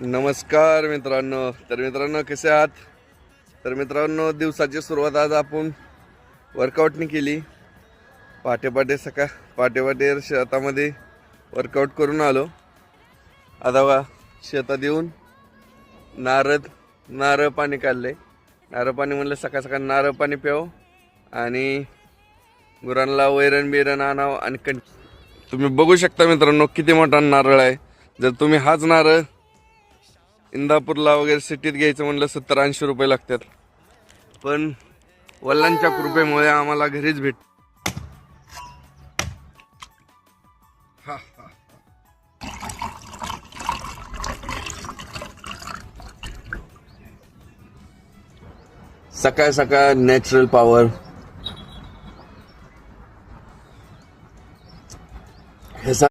नमस्कार मित्रांनो. तर मित्रांनो कसे आहात? तर मित्रांनो दिवसाची सुरुवात आज आपण वर्कआउटने केली. पहाटे शेतामध्ये वर्कआउट करून आलो. आता बघा शेतात येऊन नारळ पाणी काढले. नारळ पाणी म्हणलं सकाळ सकाळ नारळ पाणी प्याव आणि गुरांना वैरण बिरण आणावं. आणि तुम्ही बघू शकता मित्रांनो किती मोठा नारळ आहे. जर तुम्ही हाच नारळ इंदापूरला वगैरे सिटीत घ्यायचं म्हणलं 70-80 रुपये लागतात. पण वडिलांच्या कृपेमुळे आम्हाला घरीच भेट. सकाळ सकाळ नॅचरल पॉवर